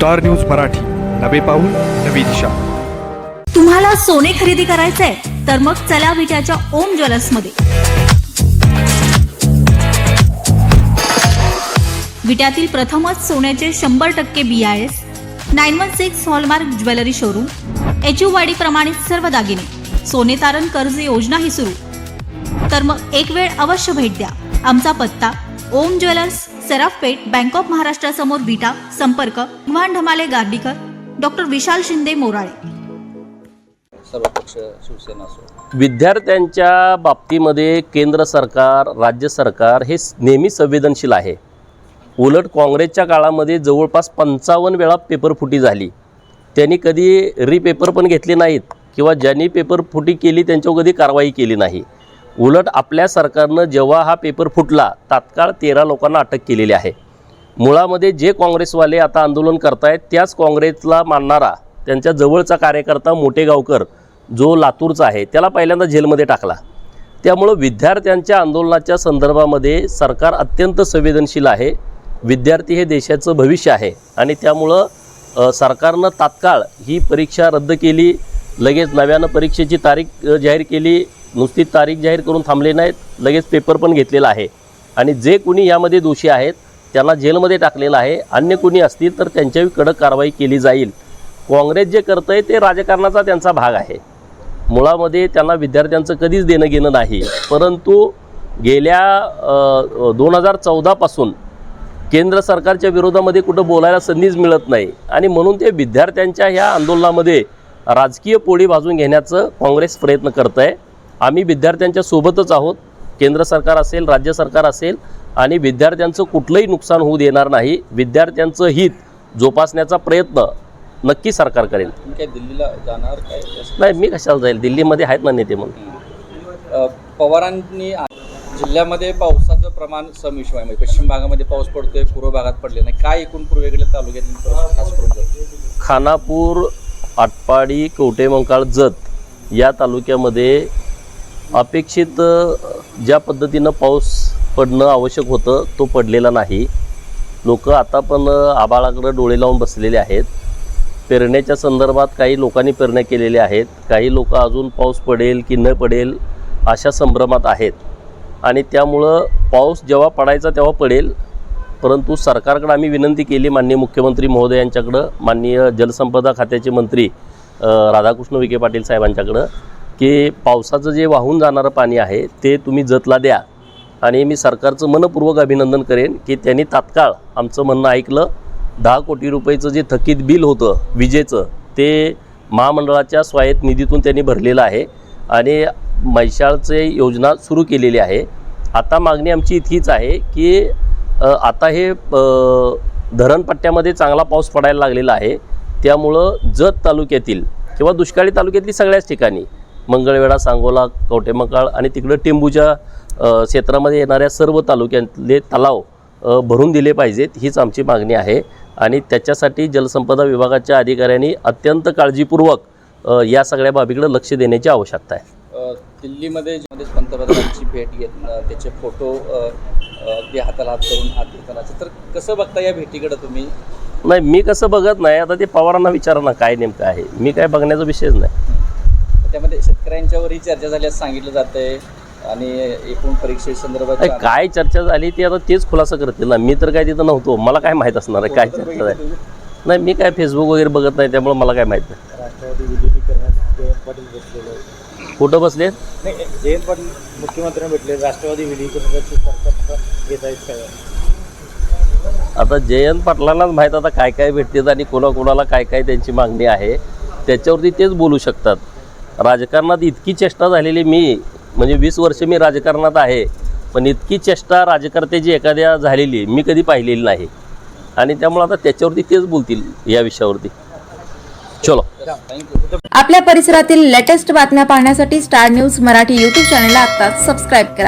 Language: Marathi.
स्टार न्यूज मराठी, नवे पाऊल नवी दिशा। तुम्हाला सोने खरेदी करायचंय तर मग चला विट्याच्या ओम ज्वेलर्स मध्ये। विट्यातील प्रथमच सोन्याचे 100% BIS 916 hallmark jewellery showroom, HUID प्रमाणित सर्व दागिने, सोने तारण कर्ज योजना ही सुरू। तर मग एक वेळ अवश्य भेट द्या। आमचा पत्ता ओम ज्वेलर्स, सराफपेठ, बँक ऑफ महाराष्ट्र समोर विटा। संपर्क भगवान ढमाले गार्डीकर, डॉक्टर विशाल शिंदे मोराळे। सर्वपक्ष शिवसेना असो, विद्यार्थ्यांच्या बाबतीमध्ये केंद्र सरकार, राज्य सरकार हे नेहमी संवेदनशील आहे। उलट काँग्रेसच्या काळामध्ये जवळपास 55 वेळा पेपरफुटी झाली। त्यांनी कधी रिपेपर पण घेतले नाहीत किंवा ज्यांनी पेपरफुटी केली त्यांच्यावर कधी कारवाई केली नाही। उलट आपल्या सरकारनं जेव्हा हा पेपर फुटला तात्काळ 13 लोकांना अटक केलेली आहे। मुळामध्ये जे काँग्रेसवाले आता आंदोलन करतायत त्याच काँग्रेसला मानणारा त्यांच्या जवळचा कार्यकर्ता मोठेगावकर जो लातूरचा आहे त्याला पहिल्यांदा जेलमध्ये टाकला। त्यामुळं विद्यार्थ्यांच्या आंदोलनाच्या संदर्भामध्ये सरकार अत्यंत संवेदनशील आहे। विद्यार्थी हे देशाचं भविष्य आहे आणि त्यामुळं सरकारनं तात्काळ ही परीक्षा रद्द केली, लगेच नव्यानं परीक्षेची तारीख जाहीर केली। नुसती तारीख जाहीर करून थांबले नाहीत, लगेच पेपर पण घेतलेला आहे आणि जे कोणी यामध्ये दोषी आहेत त्यांना जेलमध्ये टाकलेलं आहे। अन्य कोणी असतील तर त्यांच्यावर कडक कारवाई केली जाईल। काँग्रेस जे करतंय ते राजकारणाचा त्यांचा भाग आहे। मुळामध्ये त्यांना विद्यार्थ्यांचं कधीच देणं घेणं नाही, परंतु गेल्या 2014 पासून केंद्र सरकारच्या विरोधामध्ये कुठं बोलायला संधीच मिळत नाही आणि म्हणून ते विद्यार्थ्यांच्या ह्या आंदोलनामध्ये राजकीय पोळी भाजून घेण्याचं काँग्रेस प्रयत्न करत आहे। आम्ही विद्यार्थ्यांच्या सोबतच आहोत, केंद्र सरकार असेल, राज्य सरकार असेल, आणि विद्यार्थ्यांचं कुठलंही नुकसान होऊ देणार नाही। विद्यार्थ्यांचं हित जोपासण्याचा प्रयत्न नक्की सरकार करेल। काय दिल्लीला जाणार काय? नाही, मी कशाला जाईल, दिल्लीमध्ये आहेत ना नेते म्हणून। पवारांनी जिल्ह्यामध्ये पावसाचं प्रमाण समिश्र आहे, म्हणजे पश्चिम भागामध्ये पाऊस पडतोय, पूर्व भागात पडले नाही। काय एकूण पूर्वेकडे तालुक्यातील खास करून खानापूर, आटपाडी, कवठेमंकाळ, जत या तालुक्यामध्ये अपेक्षित ज्या पद्धतीनं पाऊस पडणं आवश्यक होतं तो पडलेला नाही। लोक आता पण आभाळाकडे डोळे लावून बसलेले आहेत। पेरण्याच्या संदर्भात काही लोकांनी पेरण्या केलेल्या आहेत, काही लोक अजून पाऊस पडेल की न पडेल अशा संभ्रमात आहेत आणि त्यामुळं पाऊस जेव्हा पडायचा तेव्हा पडेल। परंतु सरकारकडे आम्ही विनंती केली, माननीय मुख्यमंत्री महोदयांच्याकडं, माननीय जलसंपदा खात्याचे मंत्री राधाकृष्ण विखे पाटील साहेबांच्याकडं, की पावसाचं जे वाहून जाणारं पाणी आहे ते तुम्ही जतला द्या। आणि मी सरकारचं मनपूर्वक अभिनंदन करेन की त्यांनी तात्काळ आमचं म्हणणं ऐकलं। 10 कोटी रुपयेचं जे थकीत बिल होतं विजेचं ते महामंडळाच्या स्वायत्त निधीतून त्यांनी भरलेलं आहे आणि म्हैसाळचे योजना सुरू केलेली आहे। आता मागणी आमची इतकीच आहे की आता हे धरणपट्ट्यामध्ये चांगला पाऊस पडायला लागलेला आहे, त्यामुळं जत तालुक्यातील किंवा दुष्काळी तालुक्यातली सगळ्याच ठिकाणी मंगळवेढा, सांगोला, कवठेमंकाळ आणि तिकडं टेंबूच्या क्षेत्रामध्ये येणाऱ्या सर्व तालुक्यातले तलाव भरून दिले पाहिजेत, हीच आमची मागणी आहे। आणि त्याच्यासाठी जलसंपदा विभागाच्या अधिकाऱ्यांनी अत्यंत काळजीपूर्वक या सगळ्या बाबीकडे लक्ष देण्याची आवश्यकता आहे। दिल्लीमध्ये पंतप्रधानांची भेट घेत त्याचे फोटो अगदी हाताला हात करून हात घेताना, तर कसं बघता या भेटीकडे तुम्ही? नाही, मी कसं बघत नाही, आता ते पवारांना विचारा ना काय नेमकं आहे, मी काय बघण्याचा विषयच नाही। त्यामध्ये शेतकऱ्यांच्यावरही चर्चा झाली असं सांगितलं जातंय आणि एकूण परीक्षेसंदर्भात काय चर्चा झाली ती आता तेच खुलासा करतील ना। मी तर काय तिथं नव्हतो, मला काय माहीत असणार आहे काय चर्चा झाली। नाही, मी काय फेसबुक वगैरे बघत नाही, त्यामुळे मला काय माहीत नाही। राष्ट्रवादी विलीनीकरणात जयंत पाटील बसलेले, कुठं बसले? नाही, जयंत पाटील मुख्यमंत्र्यांना भेटले, राष्ट्रवादी विलीनीकरणाची सरकार घेत आहेत काय? आता जयंत पाटलांनाच माहीत आता काय काय भेटतात आणि कोणाकोणाला काय काय त्यांची मागणी आहे, त्याच्यावरती तेच बोलू शकतात। राजकारणात इतकी चेष्टा झालेली, मी म्हणजे 20 वर्ष मी राजकारणात आहे, पण इतकी चेष्टा राजकर्त्याची एखाद्या झालेली मी कधी पाहिलेली नाही आणि त्यामुळे आता त्याच्यावरती तेच बोलतील या विषयावरती। चलो, आपल्या परिसरातील लेटेस्ट बातम्या पाहण्यासाठी स्टार न्यूज मराठी YouTube चॅनलला आत्ताच सबस्क्राईब करा।